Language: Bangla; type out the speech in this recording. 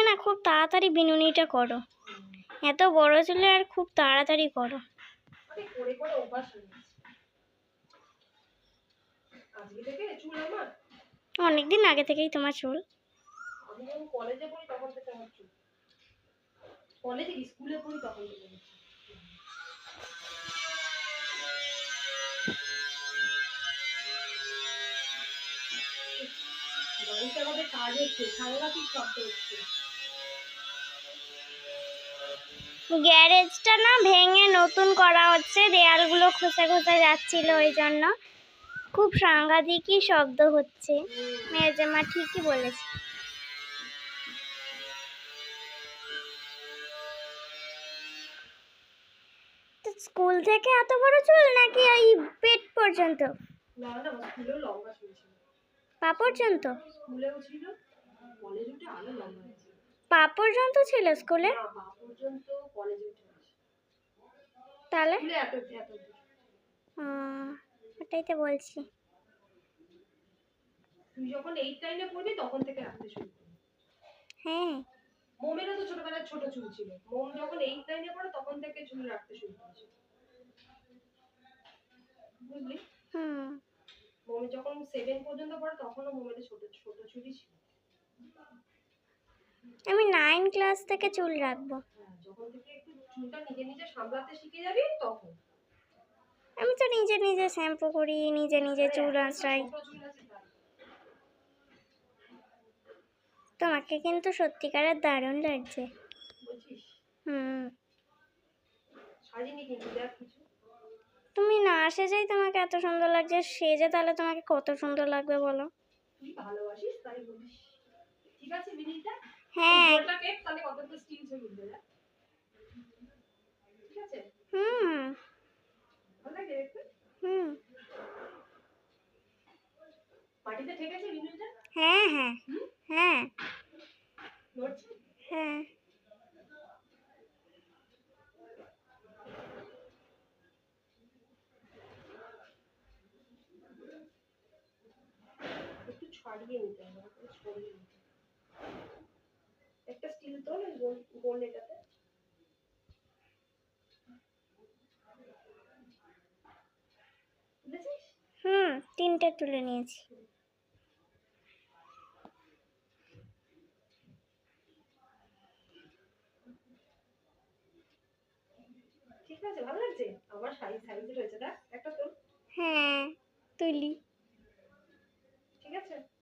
না খুব তাড়াতাড়ি বিনুনিটা করো, এত বড় চুলে আর খুব তাড়াতাড়ি করো। অনেকদিন আগে থেকেই তোমার চুল। কলেজে পড়ি তখন থেকে আমার চুল, কলেজে স্কুলে পড়ি তখন থেকে। বাড়িতে আমাদের কাজ হচ্ছে, সাংঘাতিক শব্দ হচ্ছে। গ্যারেজটা না ভেঙে নতুন করা হচ্ছে, দেয়ালগুলো খসে খসে যাচ্ছিল, ওই জন্য খুব সাংঘাতিকই শব্দ হচ্ছে। মেজমা ঠিকই বলেছে। স্কুল থেকে এত বড় চুল নাকি ওই পেট পর্যন্ত? না না, স্কুলেও লম্বা চুল ছিল। পা পর্যন্ত? স্কুলেও ছিল, কলেজে উঠে আরো লম্বা হয়েছে। পা পর্যন্ত ছিল স্কুলে? না, পা পর্যন্ত কলেজে উঠে গেছে। তাহলে স্কুলে এত এত ওটাই তো বলছি। তুই যখন 8 9 এ পড়বি তখন থেকে রাখতে শুরু করবি। হ্যাঁ, মোমেরও তো ছোটবেলায় ছোট চুল ছিল, মোম যখন 8 9 এ পড়ে তখন থেকে চুল রাখতে শুরু করেছে, বুঝলি? মোমে যখন 7 পর্যন্ত পড়ে তখনও মোমের ছোট ছোট চুলই ছিল। আমি 9 ক্লাস থেকে চুল রাখবো। যখন থেকে একটু চুলটা নিজে নিজে সামলাতে শিখে যাবি তখন। আমি তো নিজে নিজে শ্যাম্পু করি, নিজে নিজে চুল আঁচড়াই। তোমাকে কিন্তু সত্যিকারের দারুণ লাগছে। সাজিনি কিন্তু দেখ কিছু। তুমি না সেজেই তোমাকে এত সুন্দর লাগছে, সেজে তাহলে তোমাকে কত সুন্দর লাগবে বলো। তুই ভালোবাসিস তাই বলিস। ঠিক আছে মিনিটটা। হ্যাঁ, গোলটা কেক তাহলে কতটা স্টিল ছবি উঠবে না? ঠিক আছে। ভালো লাগে দেখতে। পার্টিতে ঠিক আছে মিনিটটা? হ্যাঁ হ্যাঁ হ্যাঁ নড়ছে? হ্যাঁ। একটু ছাড়িয়ে নিতে হবে, ছড়িয়ে নিতে। একটা স্টিল তোল গোল এটাতে। বুঝেছিস? তিনটে তুলে নিয়েছি। ঠিক আছে, ভালো লাগছে? আমার সাইজ রয়েছে, দেখ একটা তোল। হ্যাঁ, তুলি।